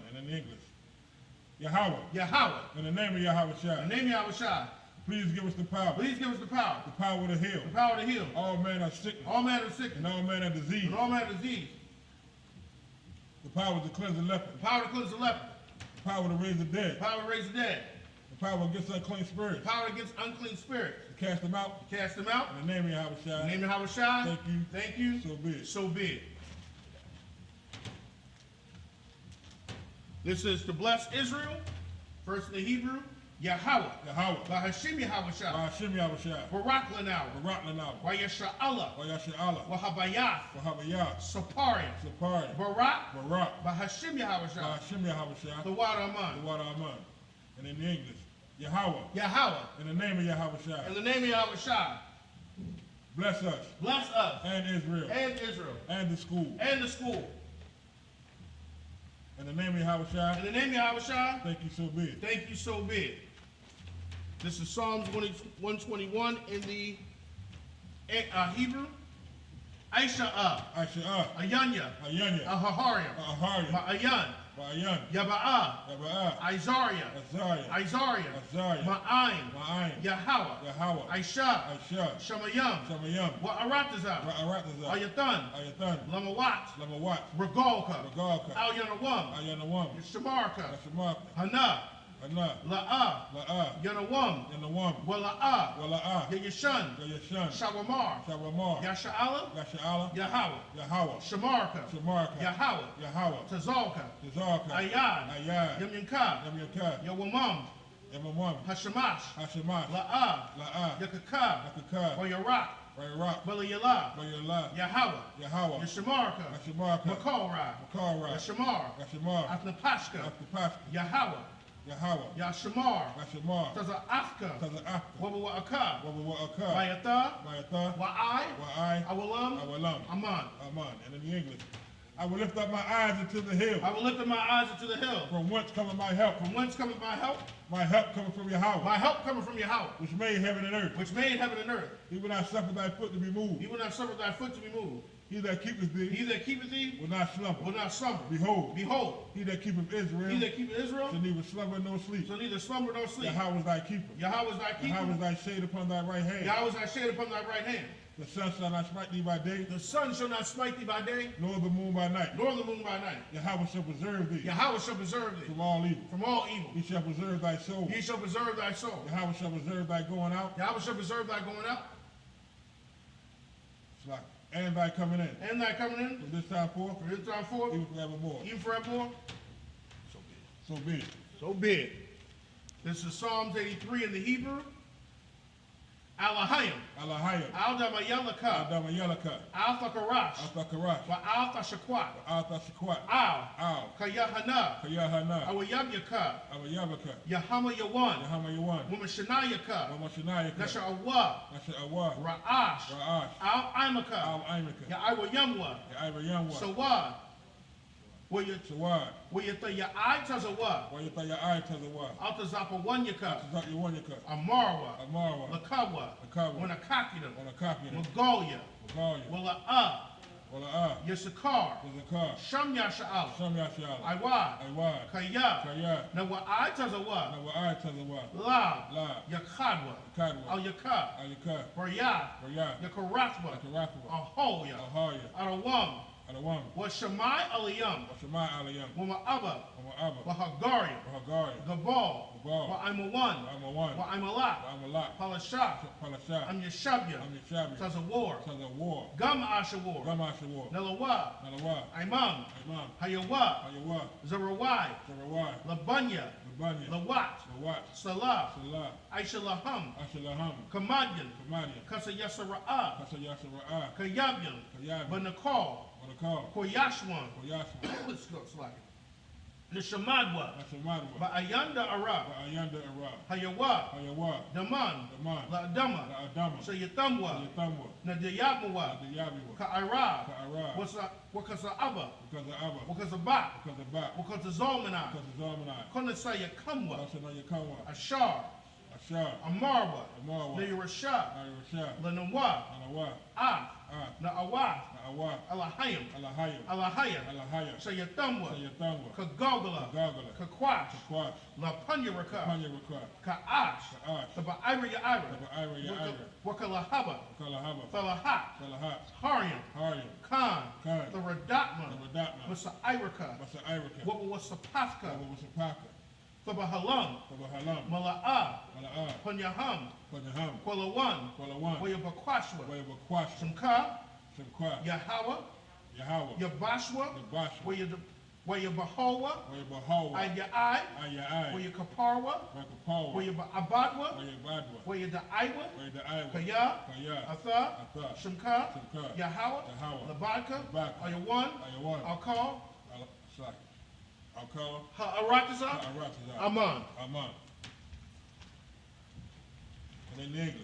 And in English, Yahweh. In the name of Yahweh. Please give us the power. The power to heal. All manner of sickness. And all manner of disease. The power to cleanse the leper. The power to raise the dead. The power against unclean spirits. To cast them out. In the name of Yahweh. Thank you. So be it. This is to bless Israel. First in the Hebrew, Yahweh. Bahashim Yahawashah. Barak Lanau. Wayasha Allah. Wahabayah. Saparian. Barak. Bahashim Yahawashah. The water Aman. And in the English, Yahweh. In the name of Yahweh. Bless us. And Israel. And the school. In the name of Yahweh. Thank you, so be it. This is Psalms 121 in the Hebrew. Aisha. Ayanya. Ahahariam. Ma'ayan. Yaba'ah. Isaiah. Ma'ayin. Yahweh. Aisha. Shamayam. Wa'aratazah. Ayatan. Lamawat. Regalka. Al-Yanawam. Shamarka. Hana. La'ah. Yanawam. Wala'ah. Yayashan. Shawamar. Yasha'ala. Yahweh. Shamarka. Yahweh. Tazalka. Ayad. Yamyanka. Yawamam. Hashamash. La'ah. Yakaka. Wayarak. Balayala. Yahweh. Yashamarka. Makorah. Yashamar. Athnapashka. Yahweh. Yahweh, Yashamar, Yashamar, Taza Afka, Taza'afka, Wabawa Aka, Wawawa'aka, Bayatha, Mayatha, Wa'ai, Wa'ai, Awalam, Awalam, Aman. Aman. And in the English, I will lift up my eyes into the hill. I will lift up my eyes into the hill. From whence cometh my help? From whence cometh my help? My help cometh from Yahweh, My help cometh from Yahweh, which made heaven and earth. which made heaven and earth. He will not suffer thy foot to be moved. He will not suffer thy foot to be moved. He that keepeth thee He that keepeth thee will not slumber. will not slumber. Behold, Behold, he that keepeth Israel he that keepeth Israel shall neither slumber nor sleep. shall neither slumber nor sleep. Yahweh is thy keeper. Yahweh is thy Yahweh is keeper. thy shade upon thy right hand. Yahweh is thy shade upon thy right hand. The sun shall not smite thee by day, The sun shall not smite thee by day, nor the moon by night. nor the moon by night. Yahweh shall preserve thee Yahweh shall preserve thee from all evil. from all evil. He shall preserve thy soul. He shall preserve thy soul. Yahweh shall preserve thy going out Yahweh shall preserve thy going out and thy coming in. and thy coming in From this time forth, from this time forth, even forevermore. even forevermore. So be it. So be it. This is Psalms 83 in the Hebrew. Alahayim, Alahayim, Aldamayalaka, Adama Yalaka, Althakarash, Althakarash, Wa Althashakwat, Althashakwat, Al, Al, Kayahana, Kayahana, Awayabyaka, Awayabaka, Yahama Yawan, Yahama Yawan, Womashanayaka, Wamashanayaka, Nasha Awa, Nasha Awa, Ra'ash, Ra'ash, Al Imaka, Al Imaka, Yaiwa Yamwa, Yaiva Yamwa, Sawad, Sawad, where you throw your eye to the wa, Wayata Ya'ai Tazawa, Altazapa Wanyaka, Tazaki Wanyaka, Amarwa, Amarwa, Lakawa, Akawa, Wanakakina, on a copy of Magalia, Magalia, Wala Wala Yasakar, Yazakar, Sham Yasha'al, Sham Yashala, Iwa, Iwa, Kaya, Kaya, now what I tell the wa, Nawa'ai Tazawa, La, La, Yakadwa, Kadwa, Al Yaka, Alika, Barya, Raya, Yakaratwa, Akarakwa, Ahoya, Ahaya, Arawam, Adawam, was Shamai Aliyam, Washamai Alayam, Wama Abba, Abba, Wahagari, Wahagari, Gabal, Gabal, Wa I'm a one, I'm a one, Wa I'm a lot, I'm a lot, Palasha, Palasha, I'm Yeshabya, I'm Yashabi, Says a war, Taza War, Gam Asha war, Gamasha War, Nalawa, Nalawa, Imam, Imam, Hayawa, Ayawa, Zarawai, Sarawai, Labanya, Labanya, Lawat, Lawat, Salah, Salah, Aisha Laham, Ashalaham, Kamadyan, Kamadian, Kasa Yasara'a, Kasa Yashara'ah, Kayabyan, Kayabi, Banakal, Wanakal, Koyashwan, Koyashma, let's go slide. Nishamadwa, Ashamadwa, Ba'ayanda Ara, Ba'ayanda Ara, Hayawa, Hayawa, Daman, Daman, La'adama, La'adama, Sayatamwa, Yatamwa, Nadiyabwa, Adayabiwa, Ka'ara, Ka'ara, Wakasa Abba, because of Abba, Wakasa Ba, because of Bat, Wakasa Zalmana, because of Zalmanai, Konasaya Kamwa, Asana Yakawa, Ashar, Ashar, Amarwa, Amarwa, Nayarasha, Narusha, Lanawa, Anawa, Ah, Na'awa, Na'awa, Alahayim, Alahayim, Alahaya, Alahaya, Sayatamwa, Sayatamwa, Kagogala, Gagala, Kakwash, Kwash, La Punyaraka, Panyaraka, Ka'ash, Ka'ash, Taba'ira Ya'ira, Ira Ya'ira, Wakalahaba, Kalahaba, Falahat, Salahat, Hariam, Haryam, Khan, Khan, the Radatma, Radatma, Masa Iraka, Masa Iraka, what was Sapaka, Wasapaka, Fabahalam, Kabahalam, Mala'a, Mala'ah, Punyaham, Panaham, Kwalawan, Kwalawan, Wayabakwashwa, Wayabakwash, Shamka, Shamkwa, Yahawa, Yahweh, Yabashwa, Yabashwa, Wayabahowa, Wayabahawa, Ayai, Ayai, Wayakaparwa, Rakapawa, Wayabadwa, Wayabadwa, Wayadaiwa, Wayadaiwa, Kaya, Kaya, Atha, Atha, Shamka, Shamka, Yahawa, Yahweh, Labaka, Labaka, Ayawan, Ayawan, Alkal, Saki, Alkala, Ha'aratazah, Ha'aratazah, Aman. Aman. And in English,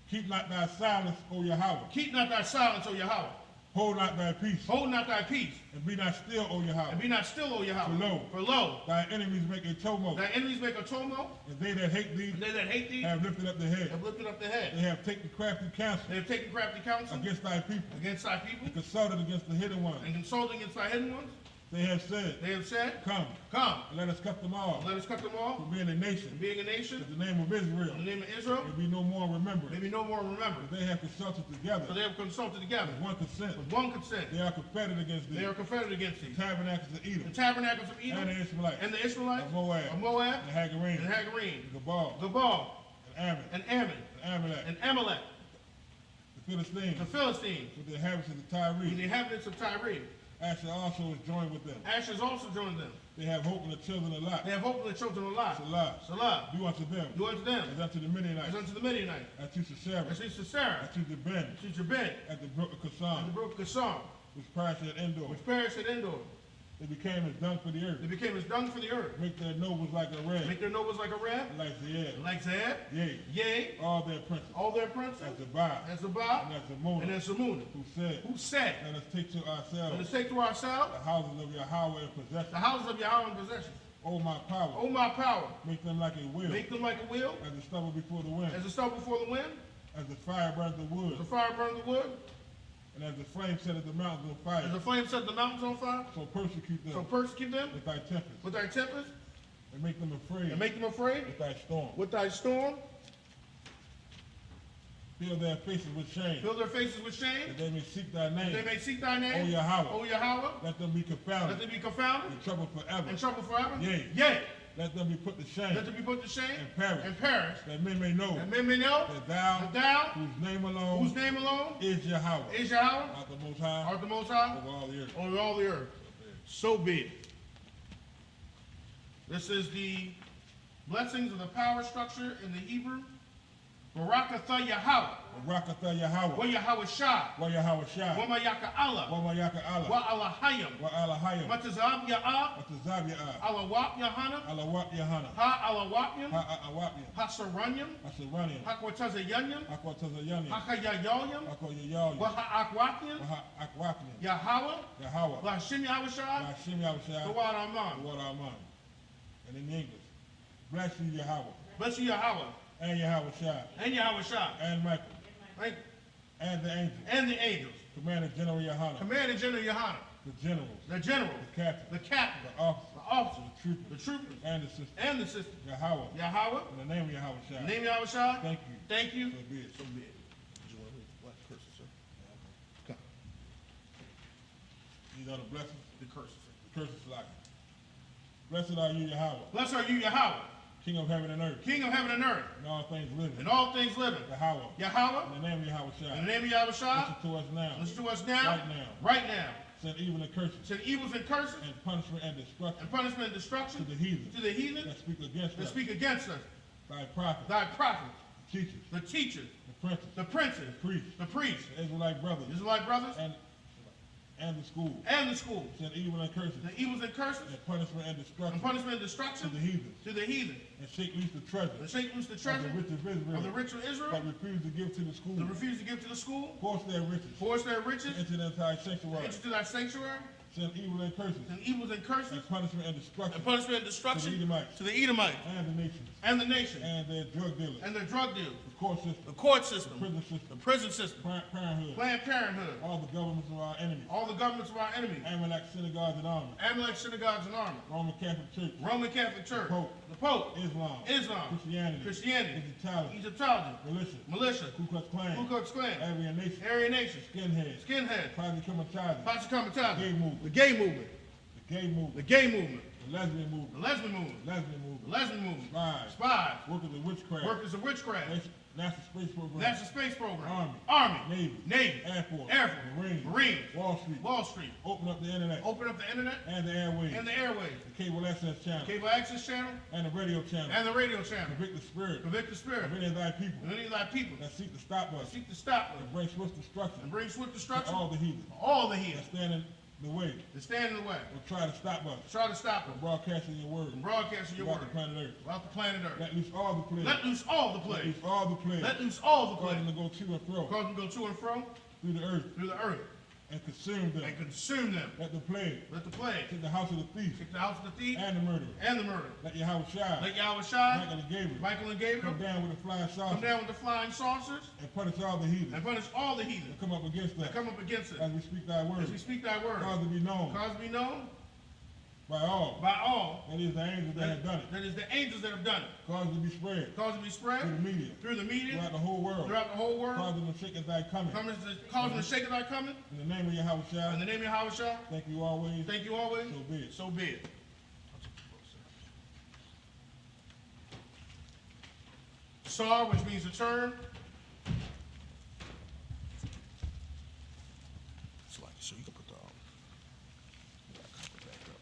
keep not thy silence, O Yahweh. Keep not thy silence, O Yahweh. Hold not thy peace, Hold not thy peace, and be not still, O Yahweh. and be not still, O Yahweh. For lo, For lo, thy enemies make a tumult, thy enemies make a tumult, and they that hate thee and they that hate thee have lifted up their head. have lifted up their They head. have taken crafty counsel They have taken crafty counsel against thy people, against thy people, and consulted against the hidden ones. and consulted against thy hidden ones. They have said, They have said, come, Come, and let us cut them off, let us cut them for off, being a nation, and being a nation, that the name of Israel in the name of Israel, may be no more remembered. may be no more remembered. They have consulted together For they have consulted together with one consent. with one consent. They are confederate against thee, They are confederate against the thee. tabernacles of The Edom, tabernacles of and Edom, the Israelites, and the Israelites, of Moab, of Moab, and the Hagarene, and Hagarene, the Gabal, Gabal, and Ammon, and Ammon, and Amalek, and Amalek, the Philistines, the Philistines, with the inhabitants of the and the Tyre. inhabitants of Tyre. Asher also is joined with them. Asher also joined them. They have hope in the children of Lot. They have hope in the children of Lot. Salah, Salah, do unto them, do unto them, as unto the as Midianites, unto the Midianites, as to Sisera, as to Sisera, as to the Ben, as to Jabin, at the brook of and the Kasan, brook of Kasam, which perished at Endor. which perished at Endor. They became as dung for the earth. They became as dung for the earth. Make their nobles like a red. Make their nobles like a ram. Like Zed. Like Zeb. Yea. Yea. All their princes. All their princes. As the Ba. As the Ba. And as the Mona. And as the Moon. Who said. Let us take to Let ourselves. us take to ourselves The houses of Yahweh in possession. the houses of Yahweh in possession. O my power. O my power. Make them like a wheel. Make them like a wheel. As the stubble before the wind. As the stubble before the wind. As the fire burns the wood. As the fire burns the wood. And as the flame setteth the mountains on fire. As the flame set the mountains on fire. So persecute them. So persecute them With thy tempest. with thy tempest. And make them afraid. And make them afraid With thy storm. with thy storm. Fill their faces with shame. Fill their faces with shame. That they may seek thy That name. they may seek thy name. O Yahweh. O Yahweh. Let them be Let confounded. them be confounded. In trouble forever. In trouble forever. Yea. Yea. Let them be put to shame. Let them be put to shame. And perish. And perish. That men may know. And men may know That thou. that thou, Whose name alone. whose name alone Is Yahweh. is Yahweh, Not the Most High. art the Most High, Over all the earth. over all the earth. So be it. This is the blessings of the power structure in the Hebrew. Barakatha Yahweh. Barakatha Yahweh. Wa Yahweh Shah. Wa Yahweh Wa Shah. Mayaka Allah. Wa Mayaka Allah. Wa Alahayim. Wa Alahayim. Wa Tazab Ya'ah. Wa Tazab Ya'ah. Alawak Yahana. Alawat Yahana. Ha Alawakyim. Ha Awapyam. Ha Saranyim. Asaraniam. Ha Kwatazayanyim. Akwa Tazayaniam. Ha Kayayoyim. Akwa Yayalim. Wa Ha Akwakyim. Wa Akwapiam. Yahweh. Yahweh. La Shim Yahweh Shah. Hashim Yahweh Shah. The Wad Aman. What our mind. And in English. Bless you, Yahweh. Bless you, Yahweh. And Yahweh Shah. And Yahweh Shah. And Michael. Thank And the angels. and the angels. Commander General Yahana. Commander General Yohana. The generals. The generals. The captains. The captain. The officers. The officers. The troopers. The troopers. And the sisters. And the sisters. Yahweh. Yahweh. In the name of Yahweh Shah. In the name of Yahweh Shah. Thank you. Thank you. So be it. So be it. Did you want to read what curses, sir? Come. These are the blessings. The curses, sir. The curses like it. Blessed are you, Yahweh. Blessed are you, Yahweh, King of heaven and earth. King of heaven and earth, And all things living. and all things living. Yahweh. Yahweh. In the name of Yahweh Shah. In the name of Yahweh Shah. Listen to us now. Listen to us now. Right now. Right now. Send evil and curses. Send evils and curses And punishment and destruction. and punishment and To destruction the heathen. to the heathen That speak against that us. speak against us. Thy prophets. Thy prophets, Teachers. the teachers, The princes. the princes, The priests. the priests, The Israelite brothers. Israelite brothers, And the schools. and the schools. Send evil and curses. The evils and curses And punishment and destruction. and punishment and To destruction the heathen. to the heathen. And shake loose the treasure. The shake loose the Of treasure the rich of of the Israel. rich of Israel. That refuse to give to the school. That refuse to give to the school. Force their riches. Force their riches Into the entire sanctuary. into thy sanctuary. Send evil and curses. And evils and curses And punishment and destruction. and punishment and To the destruction Edomites. to the Edomites And the nations. and the nation And their drug dealers. and their drug dealers. The court system. The court system, Prison the system. prison system, Parenthood. Planned Parenthood, All the governments of our enemies. all the governments of our enemies, Amalek synagogues and armies. Amalek synagogues and army, Roman Catholic Church. Roman Catholic Church, The Pope. the Pope, Islam. Christianity, Egyptology. Egyptology, Militia. militia, Ku Klux Klan. Ku Klux Klan, Aryan Nation. Aryan Nation, Skinheads. skinhead, Private Kamatazi. Pacha Kamataza, Gay movement. the gay movement, The gay movement. the gay movement, The lesbian the movement. lesbian movement, Lesbian the movement. lesbian movement, Spies. spies, Workers of witchcraft. workers of witchcraft, NASA Space Program. National Space Program, Army. Army, Navy. Navy, Air Force. Air Force, Marines. Marines, Wall Street. Wall Street, Open up the internet. open up the internet And the airways. and the airways, The cable access channel. cable access channel And the radio channel. and the radio channel. Convict the spirit. Convict the spirit Of any of thy people. and any of thy people That seek to stop us. seek to stop us And bring swift and destruction. bring swift To destruction all the heathen. to all the That heathen stand in the way. that stand in the way. Or try to stop us. Try to stop From us broadcasting your word. from broadcasting your Throughout word the planet Earth. throughout the planet Earth. Let loose all the plagues. Let loose all the Let plagues. loose all the plagues. Let loose all the Cause them plagues. to go to and fro. Cause them to go to and fro Through the earth. through the earth And consume them. and consume them. Let the plague. Let the plague Take the house of the thief. take the house of the thief And the murderer. and the murderer. Let Yahweh Shai. Let Yahweh Shai, Michael and Gabriel. Michael and Gabriel Come down with a flying come saucer. down with the flying saucers And punish all the heathen. and punish all the heathen That come up against us. that come up against us As we speak thy word. as we speak thy word. Cause to be known Cause to be known by all. by all That is the angels that have done it. that is the angels that have done it. Cause to be spread Cause it to be spread through the media. through the media Throughout the whole world. throughout the whole world. Cause them to shake at thy coming. Cause them to shake at thy coming. In the name of Yahweh In Shai. the name of Yahweh Shah, Thank you always. thank you always. So be it. So be it. Sar, which means to turn. So you can put the back up.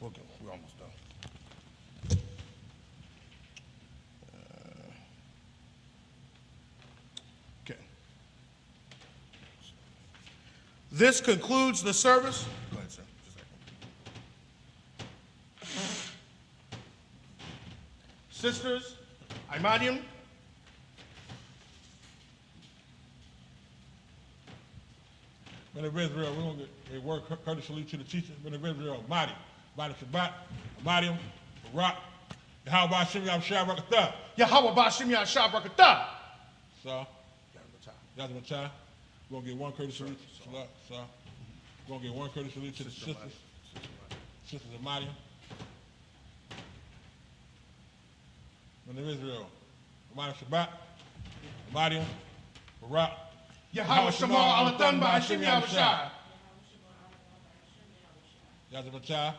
We're almost done. Okay. This concludes the service. Go ahead, sir. Just a second. Sisters, Imadium. Men of Israel, we're going to get a word courtesy to the teachers. Men of Israel, Mahdi, Shabbat, Ahmadium, Barak, Yahweh Hashem Yahshua Barakatah. Yahweh Bashim Yahshua Barakatah. So, Yazmachai. We're going to get one courtesy to Salah. So, we're going to get one courtesy to the sisters. Sisters of Mahdi. Men of Israel, Ahmadium Shabbat, Ahmadium, Barak, Yahweh Shema Alatan Bashim Yahshua. Yazmachai.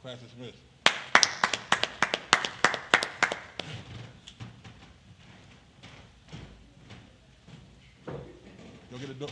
Class dismissed. Go get a door.